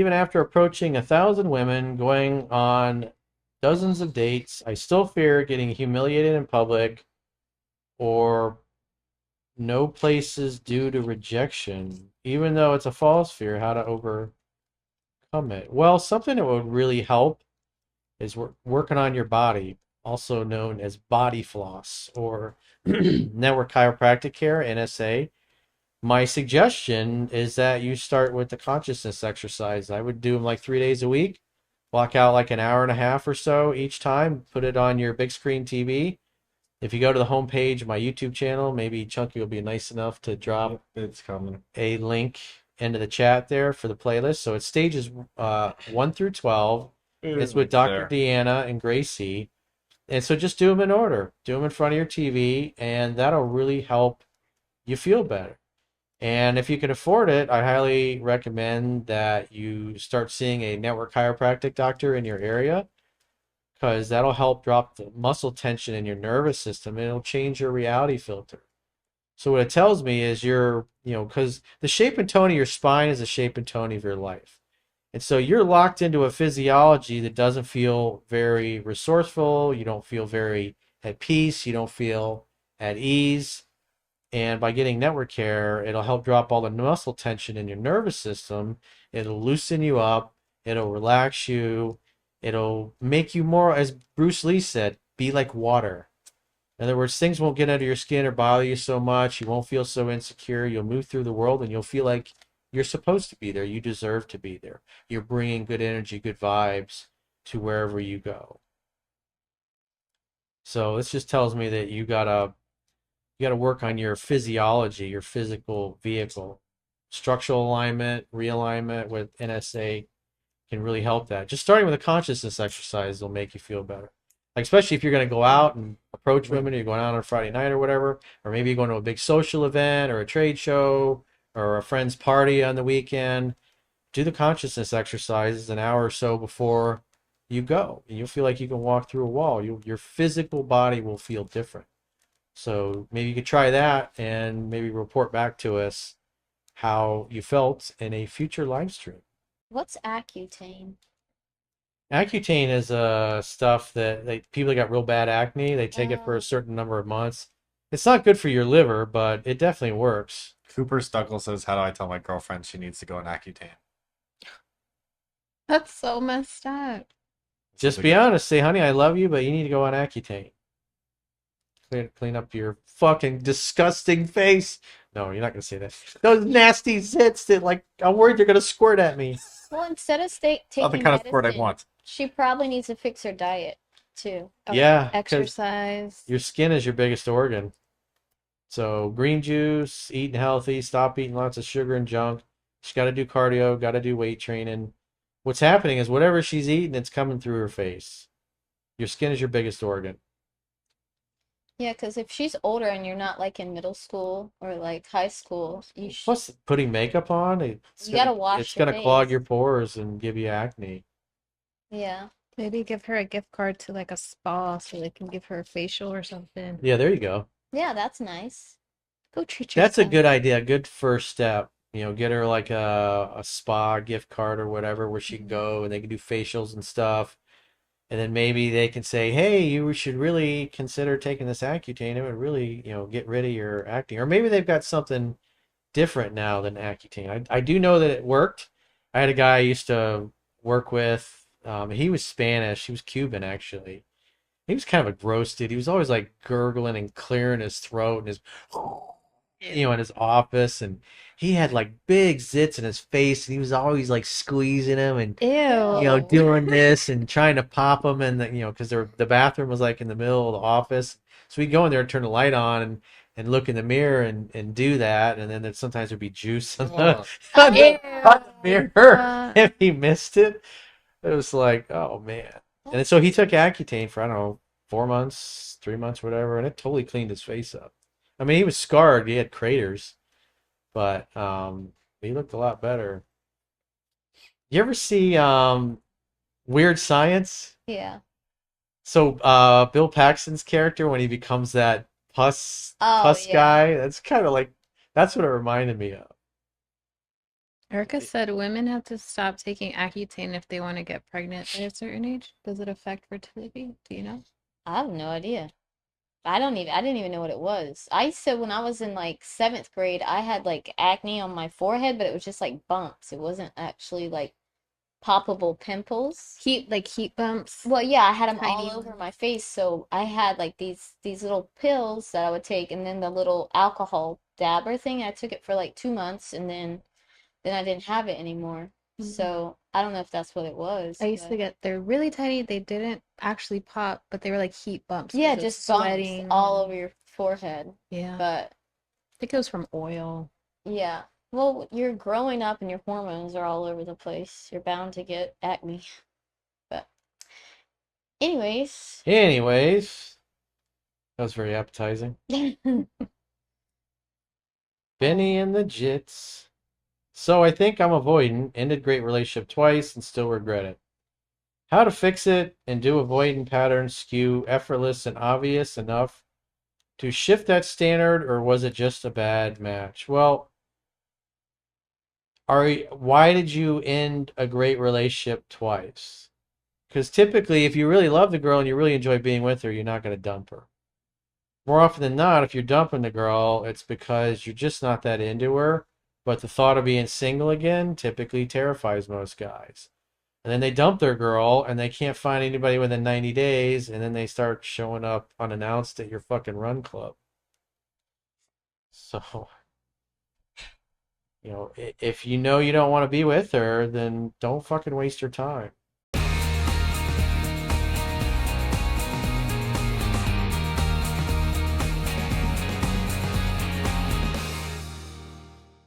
Even after approaching 1,000 women, going on dozens of dates, I still fear getting humiliated in public or no places due to rejection. Even though it's a false fear, how to overcome it? Well, something that would really help is working on your body, also known as body floss or network chiropractic care, NSA. My suggestion is that you start with the consciousness exercise. I would do them like 3 days a week. Block out like an hour and a half or so each time. Put it on your big screen TV. If you go to the homepage of my YouTube channel, maybe Chunky will be nice enough to drop It's coming. a link into the chat there for the playlist. So it's stages 1 through 12. It's with It's Dr. there. Deanna and Gracie. And so just do them in order. Do them in front of your TV, and that'll really help you feel better. And if you can afford it, I highly recommend that you start seeing a network chiropractic doctor in your area because that'll help drop the muscle tension in your nervous system and it'll change your reality filter. So what it tells me is because the shape and tone of your spine is the shape and tone of your life. And so you're locked into a physiology that doesn't feel very resourceful. You don't feel very at peace. You don't feel at ease. And by getting network care, it'll help drop all the muscle tension in your nervous system. It'll loosen you up. It'll relax you. It'll make you more, as Bruce Lee said, be like water. In other words, things won't get under your skin or bother you so much. You won't feel so insecure. You'll move through the world and you'll feel like you're supposed to be there. You deserve to be there. You're bringing good energy, good vibes to wherever you go. So this just tells me that you gotta work on your physiology, your physical vehicle. Structural alignment, realignment with NSA can really help that. Just starting with a consciousness exercise will make you feel better. Like especially if you're going to go out and approach women, or you're going out on a Friday night or whatever, or maybe you're going to a big social event or a trade show or a friend's party on the weekend. Do the consciousness exercises an hour or so before you go, and you'll feel like you can walk through a wall. Your physical body will feel different. So maybe you could try that and maybe report back to us how you felt in a future live stream. What's Accutane? Accutane is stuff that people that got real bad acne, they take it for a Oh, certain number of months. It's not good for your liver, but it definitely works. Cooper Stuckle says, "How do I tell my girlfriend she needs to go on Accutane?" That's so messed up. This is Just a be good. honest, say, honey, I love you, but you need to go on Accutane. Clean up your fucking disgusting face. No, you're not gonna say that. Those nasty zits that I'm worried they're gonna squirt at me. well, instead of Oh, the taking kind of sport I medicine, want. she probably needs to fix her diet too. Yeah, because Exercise. your skin is your biggest organ. So green juice, eating healthy, stop eating lots of sugar and junk. She's got to do cardio, got to do weight training. What's happening is whatever she's eating, it's coming through her face. Your skin is your biggest organ. Yeah, because if she's older and you're not like in middle school or like high school, Plus, putting makeup on, you gotta wash it's your gonna clog face. your pores and give you acne. Yeah. Maybe give her a gift card to like a spa so they can give her a facial or something. Yeah, there you go. Yeah, that's nice. Go treat That's a yourself. good idea, good first step. Get her like a spa gift card or whatever where she can go and they can do facials and stuff. And then maybe they can say, hey, you should really consider taking this Accutane. It would really, get rid of your acne. Or maybe they've got something different now than Accutane. I do know that it worked. I had a guy I used to work with. He was Spanish. He was Cuban, actually. He was kind of a gross dude. He was always like gurgling and clearing his throat and his, in his office. And he had like big zits in his face. And he was always like squeezing them and Ew. doing this and trying to pop them, and because the bathroom was like in the middle of the office, so we'd go in there and turn the light on and look in the mirror and do that, and then sometimes there'd be juice on Oh, on Ew. the mirror Uh, if he missed it. It was like, oh man. And then, so he took Accutane for I don't know 4 months, 3 months, whatever, and it totally cleaned his face up. I mean, he was scarred, he had craters, but he looked a lot better. You ever see Weird Science? Yeah. So Bill Paxton's character when he becomes that pus Oh, pus yeah. guy, that's kind of like that's what it reminded me of. Erica said women have to stop taking Accutane if they want to get pregnant by a certain age. Does it affect fertility? Do you know? I have no idea. I didn't even know what it was. I said when I was in like seventh grade, I had like acne on my forehead, but it was just like bumps. It wasn't actually like poppable pimples. Heat bumps. Well, yeah, I had them all Tiny over ones. my face, so I had like these little pills that I would take, and then the little alcohol dabber thing. I took it for like 2 months, and then I didn't have it anymore. Mhm. So I don't know if that's what it was, I used to but get, they're really tiny. They didn't actually pop, but they were like heat bumps yeah, because of just bumps sweating. all And over your forehead. yeah, I But think it was from oil. yeah, well, you're growing up and your hormones are all over the place. You're bound to get acne. But anyways, Anyways, that was very appetizing. Benny and the Jits. So I think I'm avoidant, ended great relationship twice and still regret it. How to fix it and do avoidant patterns skew effortless and obvious enough to shift that standard, or was it just a bad match? Well, why did you end a great relationship twice? Because typically, if you really love the girl and you really enjoy being with her, you're not going to dump her. More often than not, if you're dumping the girl, it's because you're just not that into her. But the thought of being single again typically terrifies most guys. And then they dump their girl and they can't find anybody within 90 days, and then they start showing up unannounced at your fucking run club. So, if you know you don't want to be with her, then don't fucking waste your time.